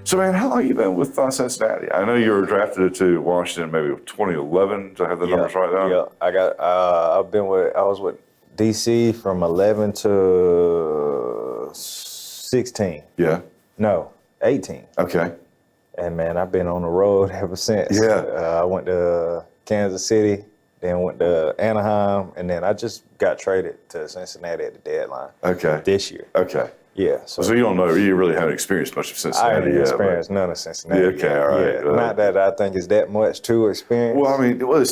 So, man, how long have you been with Cincinnati? I know you were drafted to Washington maybe 2011 to have the numbers right now. Yeah, I was with DC from 11 to 16. Yeah. No, 18. Okay. And man, I've been on the road ever since. Yeah. I went to Kansas City, then went to Anaheim, and then I just got traded to Cincinnati at the deadline. Okay. This year. Okay. Yeah. So you don't know, you really haven't experienced much of Cincinnati I yet. haven't experienced none of Cincinnati. Yeah, okay, all right. Yeah. Not that I think it's that much to experience. Well, I mean, look,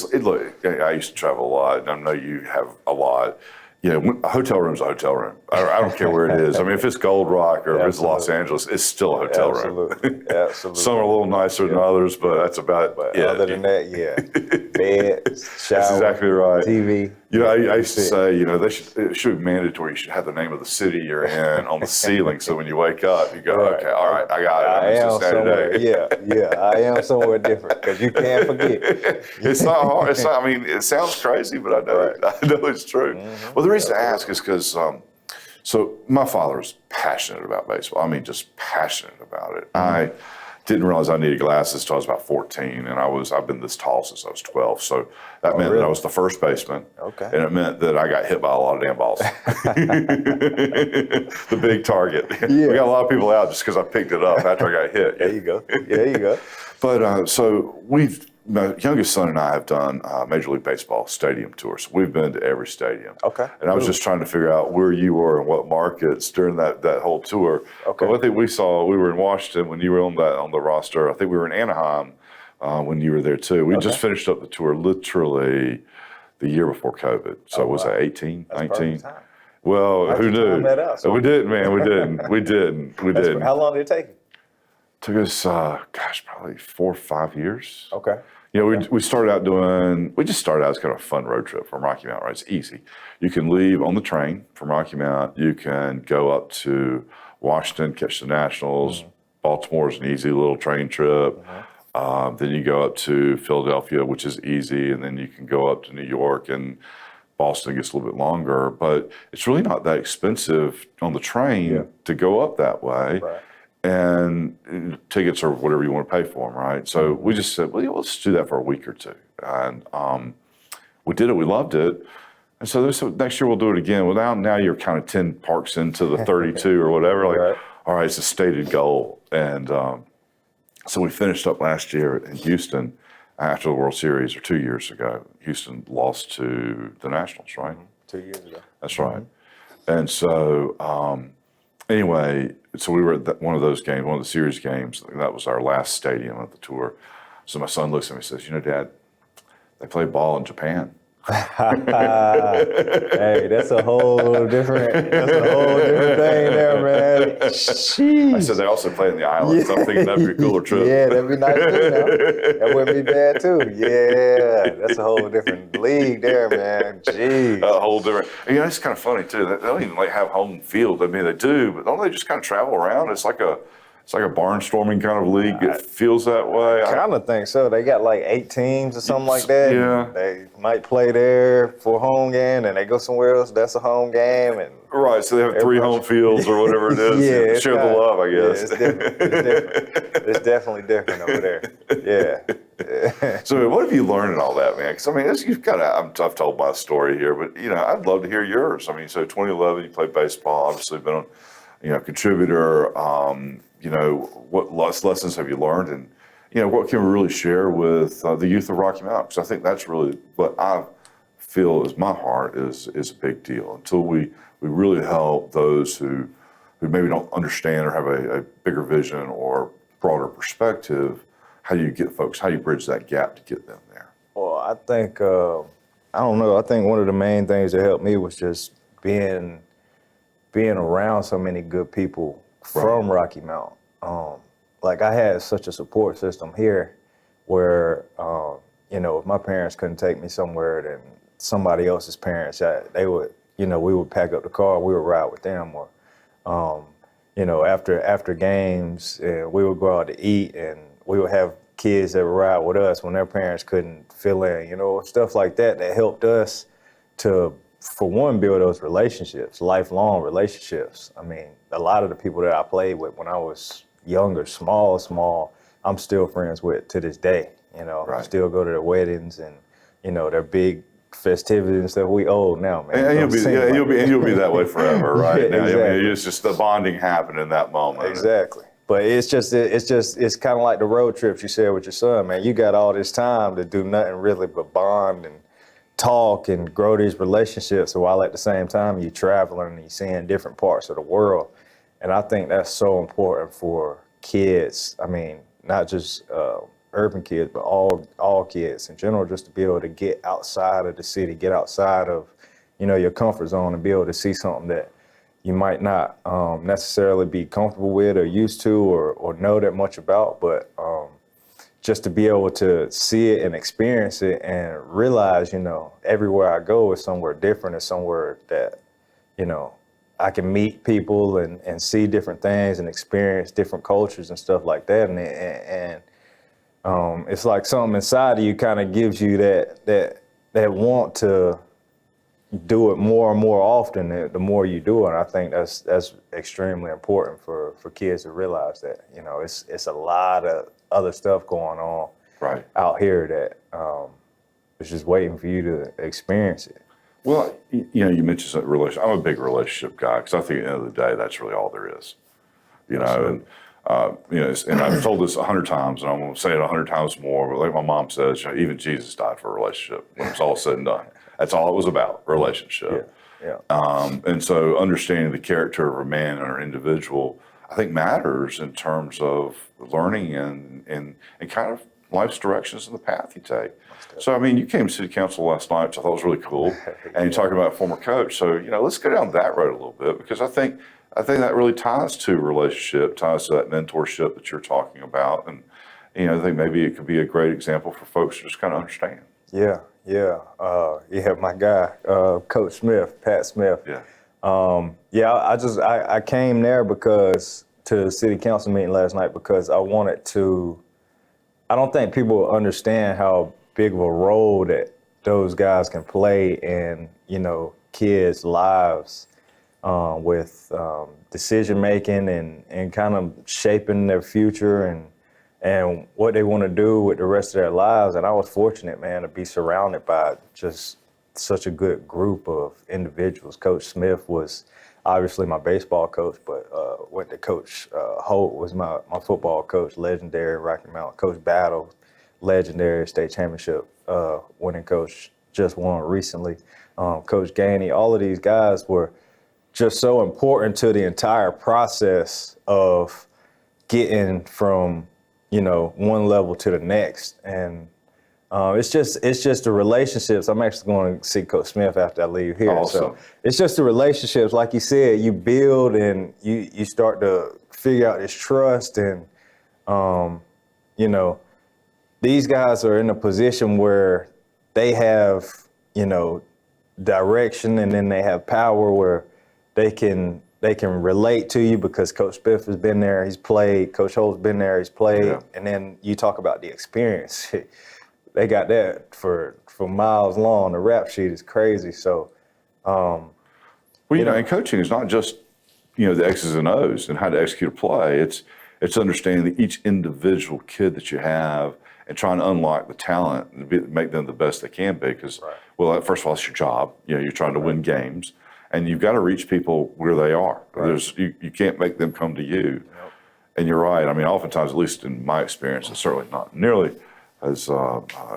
I used to travel a lot, and I know you have a lot. You know, a hotel room's a hotel room. I don't care where it is. I mean, if it's Gold Rock or if it's Los Angeles, it's still a hotel room. Absolutely. Some are a little nicer than others, but that's about But it. other than that, yeah. Bed, shower, That's exactly right. TV. You know, I used to say, you know, it should be mandatory. You should have the name of the city you're in on the ceiling, so when you wake up, you go, okay, all right, I got it. I am somewhere. Today. Yeah. I am somewhere different because you can't forget. It's not hard. It's not. I mean, it sounds crazy, but I know I know it's true. Mm-hmm. Well, the reason I ask is because so my father was passionate about baseball. I mean, just passionate about it. I didn't realize I needed glasses until I was about 14, and I've been this tall since I was 12. So that meant that I was the first baseman. Okay. And it meant that I got hit by a lot of damn balls. The big target. Yeah. We got a lot of people out just because I picked it up after I got hit. There you go. There you go. But so my youngest son and I have done Major League Baseball stadium tours. We've been to every stadium. Okay. And I was just trying to figure out where you were and what markets during that whole tour. Okay. But one thing we were in Washington when you were on the roster. I think we were in Anaheim when you were there too. We just finished up the tour literally the year before COVID. So was that 18, 19? Well, who knew? We didn't, man. We didn't. How long did it take you? Took us, probably 4 or 5 years. Okay. You know, we started out we just started out as kind of a fun road trip from Rocky Mount, right? It's easy. You can leave on the train from Rocky Mount. You can go up to Washington, catch the Nationals. Baltimore's an easy little train trip. Then you go up to Philadelphia, which is easy. And then you can go up to New York, and Boston gets a little bit longer. But it's really not that expensive on the train to go up that way. Right. And tickets or whatever you want to pay for them, right? So we just said, well, yeah, let's do that for a week or two. And we did it. We loved it. And so next year we'll do it again. Well, now you're kind of 10 parks into the 32 or whatever. Like, all right, it's a stated goal. And so we finished up last year in Houston after the World Series, or 2 years ago. Houston lost to the Nationals, right? 2 years ago. That's right. And so anyway, so we were at one of those games, one of the series games. That was our last stadium of the tour. So my son looks at me and says, you know, Dad, they play ball in Japan. Hey, that's a whole different thing there, man. Jeez. I said they also play in the islands. I'm thinking that'd be a cooler trip. Yeah, that'd be nice too. Now. That wouldn't be bad too. Yeah, that's a whole different league there, man. Jeez. A whole different. You know, it's kind of funny too. They don't even have home field. I mean, they do, but don't they just kind of travel around? It's like a barnstorming kind of league. It feels that way. I kind of think so. They got like 8 teams or something like that. Yeah. They might play there for a home game, and they go somewhere else. That's a home game, and right. So they have 3 home fields or whatever it is. Yeah, share the love, I guess. Yeah, it's different. It's definitely different over there. Yeah. So what have you learned in all that, man? Because I mean, I've told my story here, but you know, I'd love to hear yours. I mean, so 2011, you played baseball. Obviously, been a contributor. You know, what lessons have you learned, and you know, what can we really share with the youth of Rocky Mount? Because I think that's really what I feel is my heart is a big deal. Until we really help those who maybe don't understand or have a bigger vision or broader perspective, how you bridge that gap to get them there? Well, I think I don't know. I think one of the main things that helped me was just being around so many good people from Rocky Mount. Like I had such a support system here where, you know, if my parents couldn't take me somewhere, then somebody else's parents, they would, you know, we would pack up the car, we would ride with them, or, you know, after games, we would go out to eat, and we would have kids that would ride with us when their parents couldn't fill in, you know, stuff like that helped us to, for one, build those relationships, lifelong relationships. I mean, a lot of the people that I played with when I was younger, small, I'm still friends with to this day. Right. Still go to their weddings and their big festivities and stuff. We old now, man. And you'll be that way forever, right? Yeah, now, exactly. I mean, it's just the bonding happened in that moment. Exactly. But it's kind of like the road trips you said with your son, man. You got all this time to do nothing really but bond and talk and grow these relationships while at the same time you're traveling and you're seeing different parts of the world. And I think that's so important for kids. I mean, not just urban kids, but all kids in general, just to be able to get outside of the city, get outside of, your comfort zone and be able to see something that you might not necessarily be comfortable with or used to or know that much about, but just to be able to see it and experience it and realize, everywhere I go is somewhere different. It's somewhere that, I can meet people and see different things and experience different cultures and stuff like that. And it's like something inside of you kind of gives you that want to do it more and more often. The more you do it, I think that's extremely important for kids to realize that, it's a lot of other stuff going on right out here that is just waiting for you to experience it. Well, you mentioned that relationship. I'm a big relationship guy because I think at the end of the day, that's really all there is. And and I've told this 100 times, and I'm going to say it 100 times more. But like my mom says, even Jesus died for a relationship when it's all said and done. That's all it was about, relationship. Yeah. And so understanding the character of a man or an individual, I think matters in terms of learning and kind of life's directions and the path you take. So, I mean, you came to city council last night, which I thought was really cool. And you're talking about a former coach. So, let's go down that road a little bit, because I think that really ties to relationship, ties to that mentorship that you're talking about. And, I think maybe it could be a great example for folks to just kind of understand. Yeah. My guy, Coach Smith, Pat Smith. Yeah. I came there to the city council meeting last night because I don't think people understand how big of a role that those guys can play in, kids' lives with decision making and kind of shaping their future and what they want to do with the rest of their lives. And I was fortunate, man, to be surrounded by just such a good group of individuals. Coach Smith was obviously my baseball coach, but went to Coach Holt was my football coach, legendary Rocky Mountain. Coach Battle, legendary state championship winning coach, just won recently. Coach Gainey, all of these guys were just so important to the entire process of getting from, one level to the next. And it's just the relationships. I'm actually going to see Coach Smith after I leave here. Awesome. So it's just the relationships, like you said, you build and you start to figure out this trust. And, these guys are in a position where they have, direction, and then they have power where they can relate to you because Coach Smith has been there, he's played, Coach Holt's been there, he's played. Yeah. And then you talk about the experience. They got that for miles long. The rap sheet is crazy. So, Well, and coaching is not just, the X's and O's and how to execute a play. It's understanding that each individual kid that you have and trying to unlock the talent and make them the best they can be. Because, well, first of all, it's your job. You're trying to win games, and you've got to reach people where they are. Right. You can't make them come to you. Yep. And you're right. I mean, oftentimes, at least in my experience, it's certainly not nearly as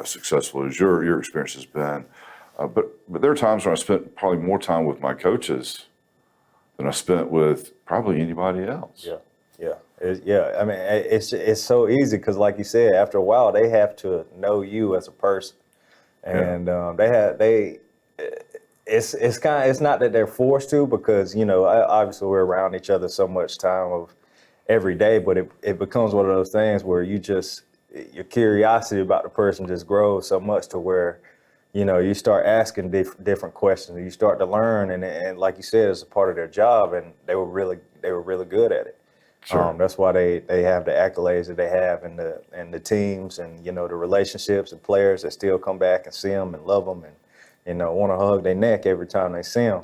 successful as your experience has been. But there are times when I spent probably more time with my coaches than I spent with probably anybody else. Yeah. I mean, it's so easy because, like you said, after a while, they have to know you as a person, and it's not that they're forced to, because obviously we're around each other so much time of every day, but it becomes one of those things where your curiosity about the person just grows so much to where, you start asking different questions, and you start to learn, and like you said, it's a part of their job, and they were really good at it. Sure. That's why they have the accolades that they have, and the teams, and the relationships and players that still come back and see them and love them and want to hug their neck every time they see them.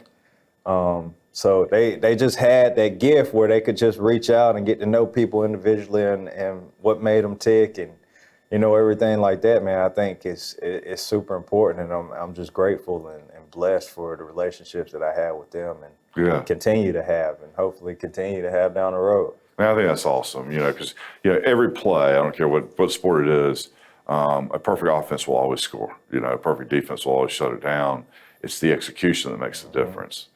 So they just had that gift where they could just reach out and get to know people individually and what made them tick and, everything like that, man. I think it's super important, and I'm just grateful and blessed for the relationships that I have with them and continue to have, and hopefully continue to have down the road. Man, I think that's awesome, because, every play, I don't care what sport it is, a perfect offense will always score. A perfect defense will always shut it down. It's the execution that makes the difference.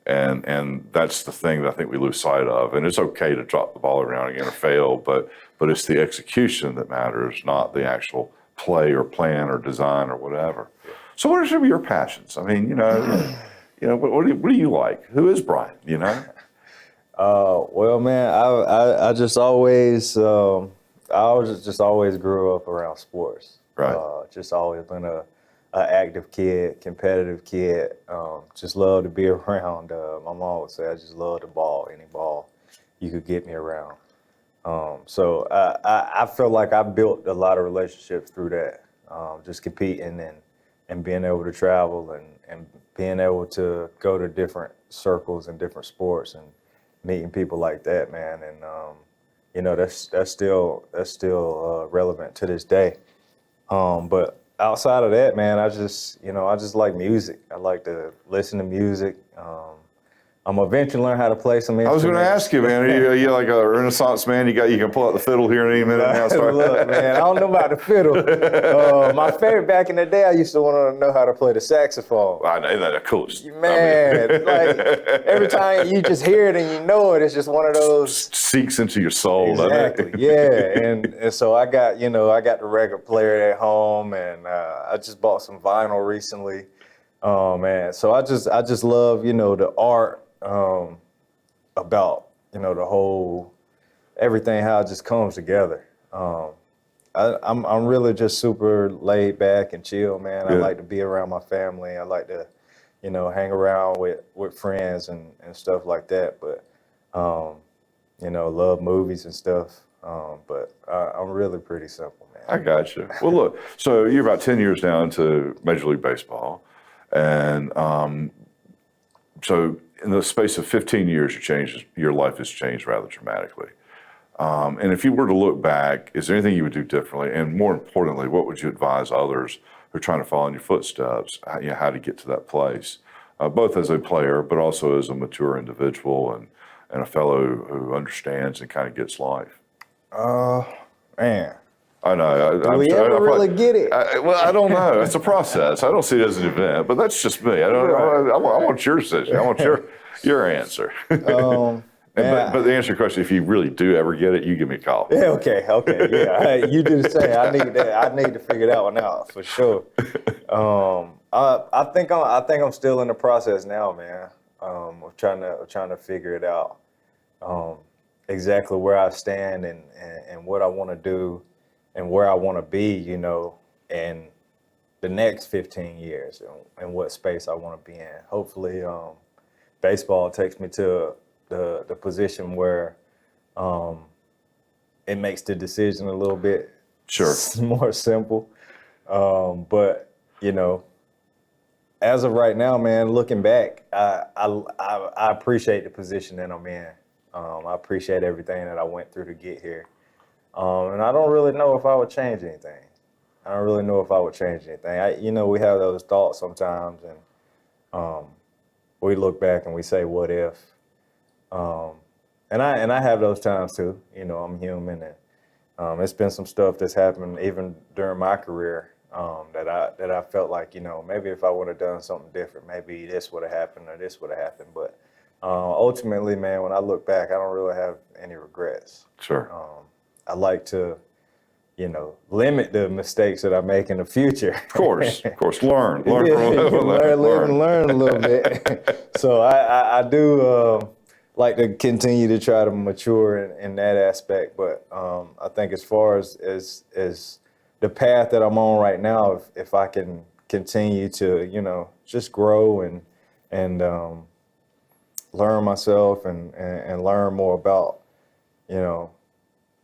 And that's the thing that I think we lose sight of. And it's okay to drop the ball every now and again or fail, but it's the execution that matters, not the actual play or plan or design or whatever. So what are some of your passions? I mean, what do you like? Who is Brian, Well, man, I just always just always grew up around sports. Right. Just always been a active kid, competitive kid. Just love to be around. My mom would say I just love the ball, any ball you could get me around. So I feel like I built a lot of relationships through that. Just competing and being able to travel and being able to go to different circles and different sports and meeting people like that, man. And that's still relevant to this day. But outside of that, man, I just like music. I like to listen to music. I'm eventually learn how to play some instruments. I was going to ask you, man, are you like a Renaissance man? You can pull out the fiddle here in any minute now. Look, man, I don't know about the fiddle. My favorite back in the day, I used to want to know how to play the saxophone. I know, isn't that the coolest? Man, like every time you just hear it and you know it, it's just one of those. Seeks into your soul, exactly, doesn't it? Yeah. And so I got the record player at home, and I just bought some vinyl recently. Man, so I just love, the art. About the whole everything, how it just comes together. I'm really just super laid back and chill, man. I like to be around my family. I like to hang around with friends and stuff like that. But love movies and stuff. But I'm really pretty simple, man. I got you. Well, look, so you're about 10 years now into Major League Baseball, and so in the space of 15 years, your life has changed rather dramatically. And if you were to look back, is there anything you would do differently? And more importantly, what would you advise others who are trying to follow in your footsteps, how to get to that place, both as a player, but also as a mature individual and a fellow who understands and kind of gets life? Man. I know. Do we ever really get it? I don't know. It's a process. I don't see it as an event, but that's just me. I want your decision. I want your answer. But to answer your question, if you really do ever get it, you give me a call. Yeah, okay, yeah. You do the same. I need to figure that one out for sure. I think I'm still in the process now, man. Of trying to figure it out. Exactly where I stand and what I want to do and where I want to be, in the next 15 years and what space I want to be in. Hopefully, baseball takes me to the position where it makes the decision a little bit more simple. But, as of right now, man, looking back, I appreciate the position that I'm in. I appreciate everything that I went through to get here. And I don't really know if I would change anything. We have those thoughts sometimes, and we look back and we say, "What if?" And I have those times too. I'm human, and it's been some stuff that's happened even during my career that I felt like maybe if I would have done something different, maybe this would have happened or this would have happened. But ultimately, man, when I look back, I don't really have any regrets. Sure. I like to, limit the mistakes that I make in the future. Of course. Learn from learn a little bit. So I do like to continue to try to mature in that aspect. But I think as far as the path that I'm on right now, if I can continue to, just grow and learn myself and learn more about,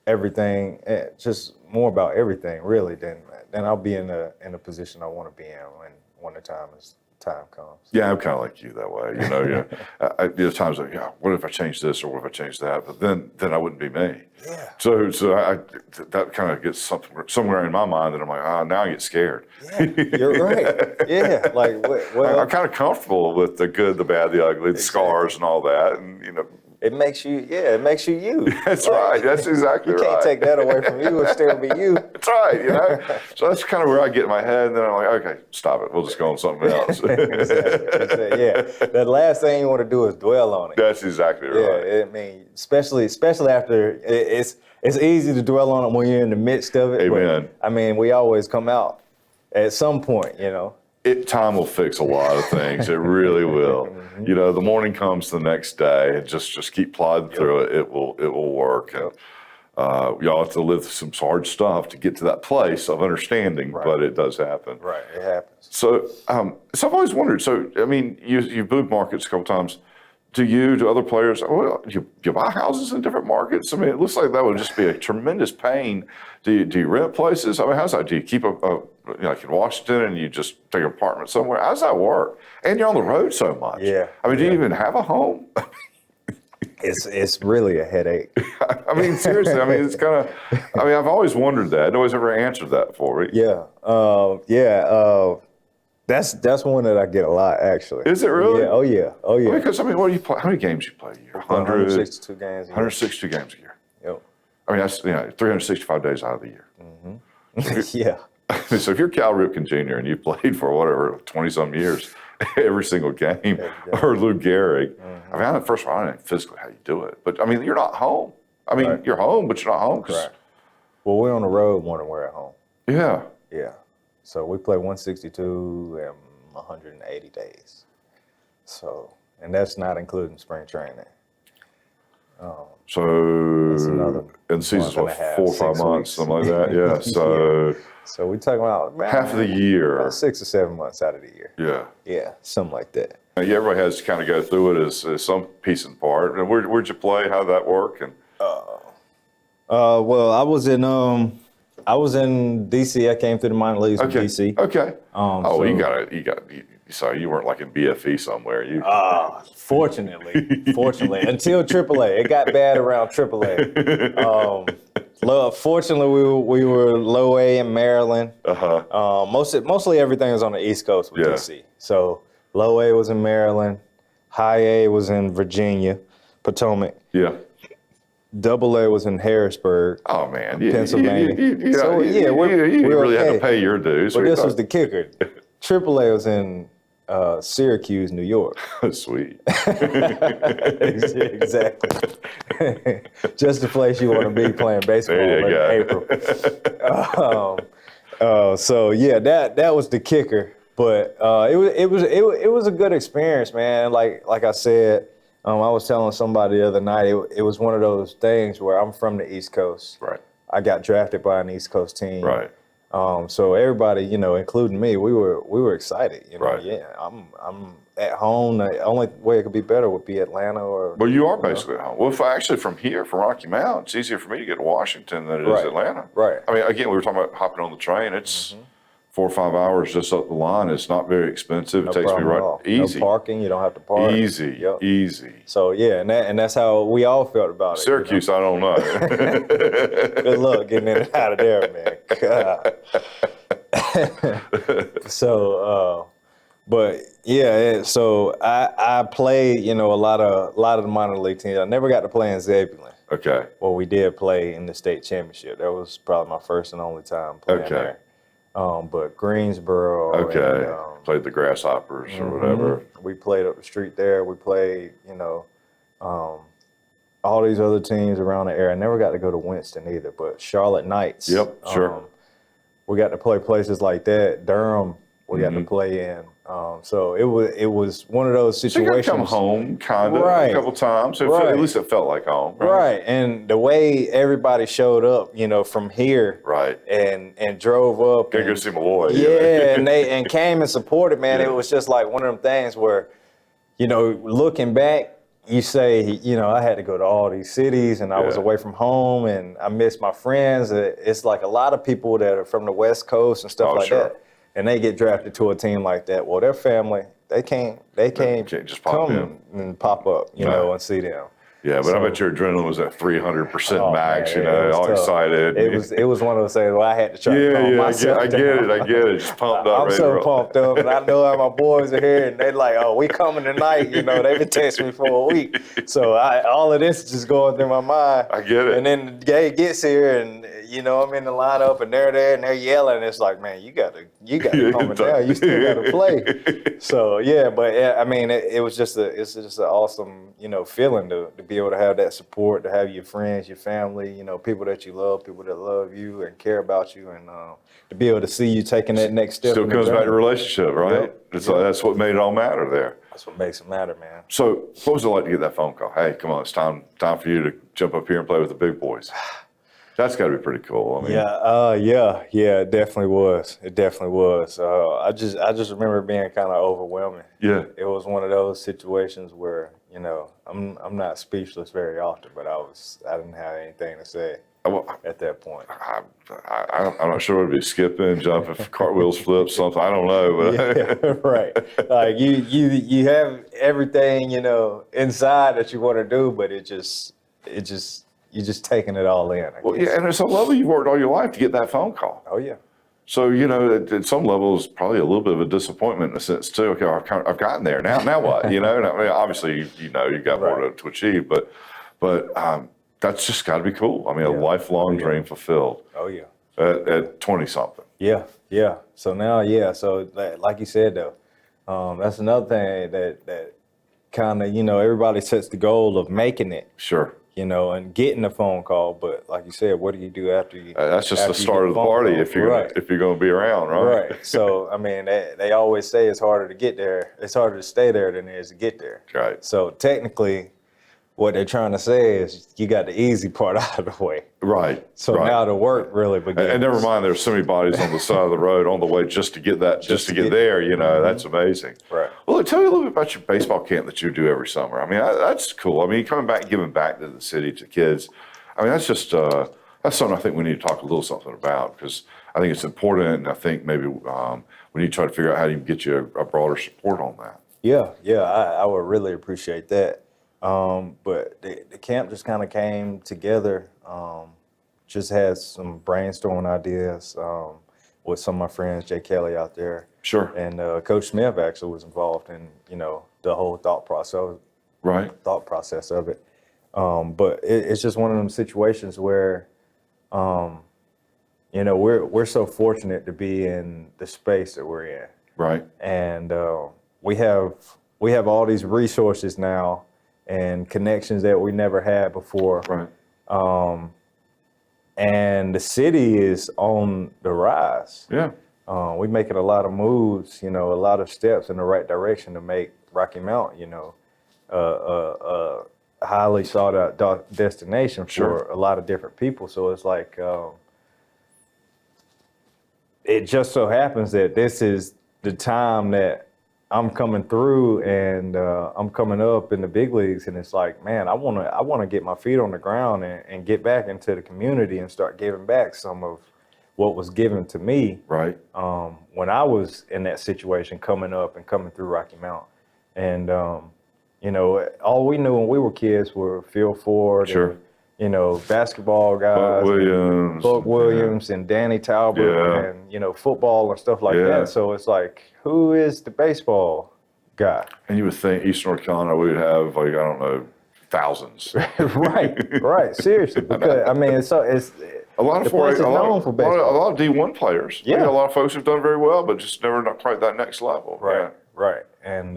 everything, just more about everything, really, then I'll be in a position I want to be in when the time time comes. Yeah, I'm kind of like you that way. You know, there's times like, yeah, what if I change this or what if I change that? But then I wouldn't be me. Yeah. So that kind of gets somewhere in my mind that I'm like, now I get scared. Yeah, you're right. Yeah, like well, I'm kind of comfortable with the good, the bad, the ugly, the scars, and all that, and it makes you you. That's right. That's exactly right. You can't take that away from you. It'll still be you. That's right. So that's kind of where I get in my head, and then I'm like, okay, stop it. We'll just go on something else. Exactly. Yeah. The last thing you want to do is dwell on it. That's exactly right. Yeah. I mean, especially after it's easy to dwell on it when you're in the midst of it. Amen. But, I mean, we always come out at some point, Time will fix a lot of things. It really will. Mm-hmm. The morning comes the next day, and just keep plodding through it. It will work. And y'all have to live through some hard stuff to get to that place of understanding, but it does happen. Right, it happens. So, so I've always wondered. So, I mean, you've moved markets a couple times. Do other players? Well, you buy houses in different markets? I mean, it looks like that would just be a tremendous pain. Do you rent places? I mean, how's that? Do you keep like in Washington and you just take an apartment somewhere? How does that work? And you're on the road so much. Yeah. I mean, do you even have a home? It's really a headache. I mean, seriously. I mean, it's kind of. I mean, I've always wondered that. Nobody's ever answered that for me. Yeah. That's one that I get a lot, actually. Is it really? Yeah. Oh yeah. Because I mean, what do you play? How many games do you play a year? 162 games. 162 games a year. Yep. I mean, that's 365 days out of the year. Mm-hmm. Yeah. So if you're Cal Ripken Jr. and you played for whatever 20-some years, every single game, or Lou Gehrig, I mean, first of all, I don't know physically how you do it, but I mean, you're not home. I mean, you're home, but you're not home. Correct. Well, we're on the road more than we're at home. Yeah. Yeah. So we play 162 and 180 days. So, and that's not including spring training. So, another and the season's what, 4 or 5 months, weeks. something like that. Yeah. So, so we're talking about half of the year, about 6 or 7 months out of the year. Yeah. Yeah, something like that. Yeah, everybody has to kind of go through it as some piece and part. And where'd you play? How'd that work? And well, I was in DC. I came through the minor leagues in DC. Okay. So, you weren't like in BFE somewhere. Fortunately, until AAA, it got bad around AAA. Fortunately, we were low A in Maryland. Mostly everything was on the East Coast with DC. So low A was in Maryland, high A was in Virginia, Potomac. Yeah. Double A was in Harrisburg. Oh man, Pennsylvania. You really had to pay your dues. But this was the kicker. Triple A was in Syracuse, New York. Sweet. Exactly. Just the place you want to be playing baseball in April. So yeah, that was the kicker. But it was a good experience, man. Like I said, I was telling somebody the other night, it was one of those things where I'm from the East Coast. Right. I got drafted by an East Coast team. Right. So everybody, including me, we were excited. Right. Yeah, I'm at home. The only way it could be better would be Atlanta or. Well, you are basically at home. Well, actually from here, from Rocky Mount, it's easier for me to get to Washington than it is Atlanta. Right. I mean, again, we were talking about hopping on the train. It's 4 or 5 hours just up the line. It's not very expensive. It takes me easy. No parking. You don't have to park. Easy. Yep. Easy. So yeah, and that's how we all felt about it. Syracuse, I don't know. Good luck getting in and out of there, man. So, but yeah, so I played, a lot of the minor league teams. I never got to play in Zebulon. Okay. Well, we did play in the state championship. That was probably my first and only time playing there. But Greensboro. Okay. And, played the Grasshoppers or whatever. We played up the street there. We played, all these other teams around the area. I never got to go to Winston either, but Charlotte Knights. Yep, sure. We got to play places like that. Durham, we got to play in. So it was one of those situations. So you come home kind of a couple times. So at least it felt like home. Right. And the way everybody showed up, from here. Right. And drove up. Gotta go see my boy. Yeah, and came and supported, man. Yeah. It was just like one of them things where, looking back, you say, I had to go to all these cities and I was away from home and I missed my friends. It's like a lot of people that are from the West Coast and stuff that. and they get drafted to a team like that. Well, their family, they can't just pop come and pop up, and see them. Yeah, but I bet your adrenaline was at 300% max, Man, it was all tough. excited. It was one of those things where I had to try to calm myself I get it. Just pumped up. I'm so pumped up, and I know how my boys are here, and they're like, "Oh, we coming tonight." They've been texting me for a week, so all of this is just going through my mind. I get it. And then the day gets here, and I'm in the lineup, and they're there, and they're yelling. It's like, man, you gotta calm it down. You still gotta play. So yeah, but I mean, it was just it's just an awesome feeling to be able to have that support, to have your friends, your family, people that you love, people that love you and care about you, and to be able to see you taking that next step. Still comes back to relationship, right? Yep. Like, that's what made it all matter there. That's what makes it matter, man. So what was it like to get that phone call? Hey, come on, it's time for you to jump up here and play with the big boys. That's got to be pretty cool. I mean, yeah, it definitely was. It definitely was. I just remember it being kind of overwhelming. Yeah. It was one of those situations where, I'm not speechless very often, but I didn't have anything to say at that point. I'm not sure what it'd be, skipping, jumping, cartwheels, flips, something. I don't know, but yeah, right. Like you have everything, inside that you want to do, but you're just taking it all in. I guess. Yeah, and it's a level you've worked all your life to get that phone call. Oh yeah. So at some levels, probably a little bit of a disappointment in a sense too. Okay, I've gotten there. Now what? I mean, obviously, you've got more to achieve, but that's just got to be cool. I mean, a lifelong dream fulfilled. Oh yeah. At 20 something. Yeah. So now, so like you said though, that's another thing that kind of everybody sets the goal of making it. Sure. And getting a phone call, but like you said, what do you do after you? That's just the start of the party if you're going to be around, right? Right. So I mean, they always say it's harder to get there. It's harder to stay there than it is to get there. Right. So technically, what they're trying to say is you got the easy part out of the way. Right. So now the work really begins. And never mind, there's so many bodies on the side of the road on the way just to get that, just to get there. That's amazing. Right. Well, tell me a little bit about your baseball camp that you do every summer. I mean, that's cool. I mean, coming back, giving back to the city, to kids. I mean, that's just that's something I think we need to talk a little something about, because I think it's important, and I think maybe we need to try to figure out how to get you a broader support on that. Yeah, I would really appreciate that. But the camp just kind of came together. Just had some brainstorming ideas with some of my friends, Jay Kelly out there. Sure. And Coach Smith actually was involved in the whole thought process of it. But it's just one of them situations where we're so fortunate to be in the space that we're in. Right. And we have all these resources now and connections that we never had before. Right. And the city is on the rise. Yeah. We're making a lot of moves, a lot of steps in the right direction to make Rocky Mount, a highly sought out destination for a lot of different people. So it's like, it just so happens that this is the time that I'm coming through, and I'm coming up in the big leagues, and it's like, man, I want to get my feet on the ground and get back into the community and start giving back some of what was given to me. Right. When I was in that situation, coming up and coming through Rocky Mount, and all we knew when we were kids were Phil Ford. Sure. And, basketball guys, Buck Williams, and Danny Talbot, and football and stuff like that. So it's like, who is the baseball guy? And you would think Eastern North Carolina, we would have thousands. right. Seriously, because I mean, it's a lot of known for baseball. A lot of D1 players. Yeah. A lot of folks who've done very well, but just never not quite that next level. Right. And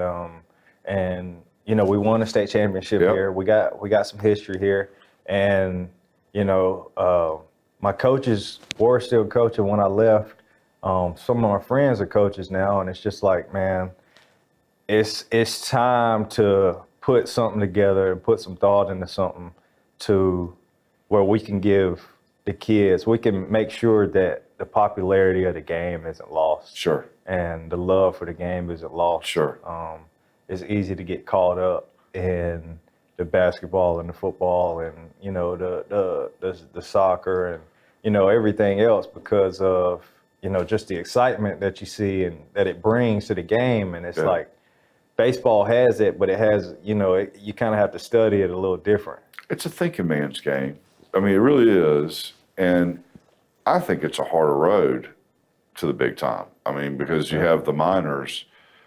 we won a state championship here. We got some history here. And, my coaches were still coaching when I left. Some of my friends are coaches now, and it's just like, man, it's time to put something together and put some thought into something to where we can give the kids, we can make sure that the popularity of the game isn't lost. Sure. And the love for the game isn't lost. Sure. It's easy to get caught up in the basketball and the football and the soccer and everything else because of just the excitement that you see and that it brings to the game. And it's Yeah. like baseball has it, but it has, you kind of have to study it a little different. It's a thinking man's game. I mean, it really is. And I think it's a harder road to the big time. I mean, because you have the minors,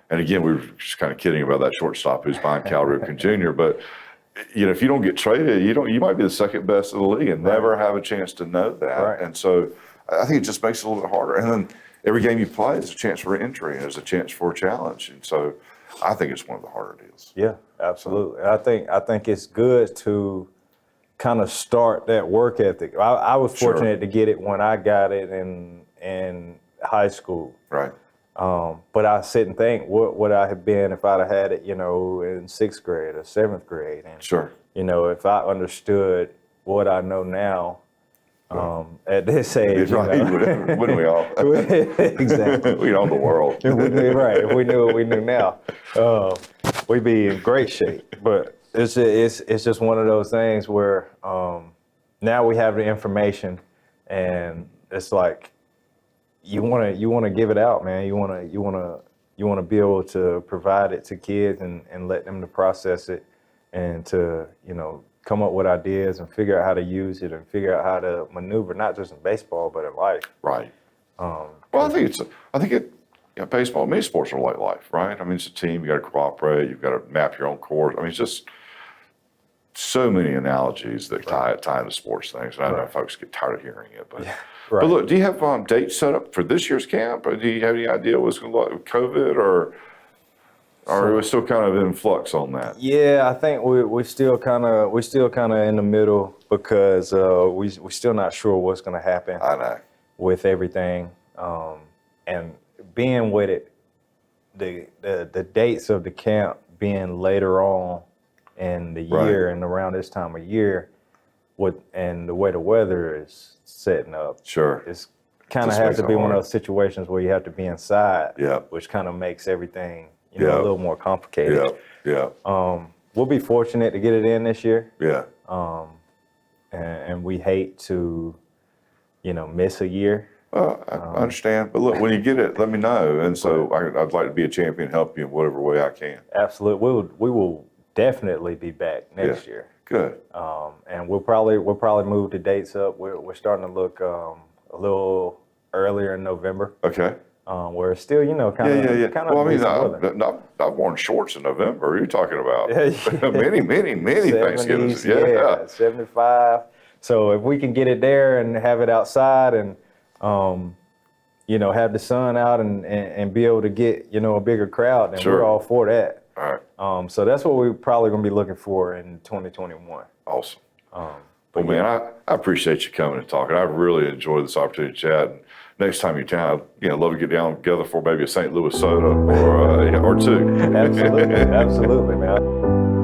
and again, we were just kind of kidding about that shortstop who's behind Cal Ripken Jr., but if you don't get traded, you might be the second best in the league and never have a chance to know that. Right. And so I think it just makes it a little bit harder. And then every game you play is a chance for injury and there's a chance for a challenge. And so I think it's one of the harder deals. Yeah, absolutely. I think it's good to kind of start that work ethic. I was Sure. fortunate to get it when I got it in high school. Right. But I sit and think, what would I have been if I'd have had it, in sixth grade or seventh grade? And, Sure. if I understood what I know now at this age. Wouldn't we all? Exactly. We own the world. Right. If we knew what we knew now, we'd be in great shape. But it's just one of those things where now we have the information, and it's like you want to give it out, man. You want to be able to provide it to kids and let them to process it and to come up with ideas and figure out how to use it and figure out how to maneuver, not just in baseball but in life. Right. Well, I think baseball, many sports are like life, right? I mean, it's a team. You got to cooperate. You've got to map your own course. I mean, it's just so many analogies that tie into sports things. And I know folks get tired of hearing it, but. Yeah. Right. But look, do you have dates set up for this year's camp? Or do you have any idea what's going to look like with COVID, or are we still kind of in flux on that? Yeah, I think we're still kind of in the middle because we're still not sure what's going to happen. I know. With everything, and being with it, the dates of the camp being later on in the year and around this time of year, and the way the weather is setting up. Sure. It's kind of has to be one of those situations where you have to be inside, which kind of makes everything a little more complicated. Yeah. We'll be fortunate to get it in this year. Yeah. And we hate to, miss a year. Well, I understand. But look, when you get it, let me know. And so I'd like to be a champion and help you in whatever way I can. Absolutely. We will definitely be back next year. Good. And we'll probably move the dates up. We're starting to look a little earlier in November. Okay. Where it's still, kind of. Well, I mean, I've worn shorts in November. What are you talking about? many 70s, Thanksgivings. Yeah, 75. So if we can get it there and have it outside and, have the sun out and be able to get, a bigger crowd, then we're all for that. All right. So that's what we're probably going to be looking for in 2021. Awesome. Well, man, I appreciate you coming and talking. I really enjoyed this opportunity to chat. And next time you're in town, I'd love to get down together for maybe a St. Louis soda or two. Absolutely, man.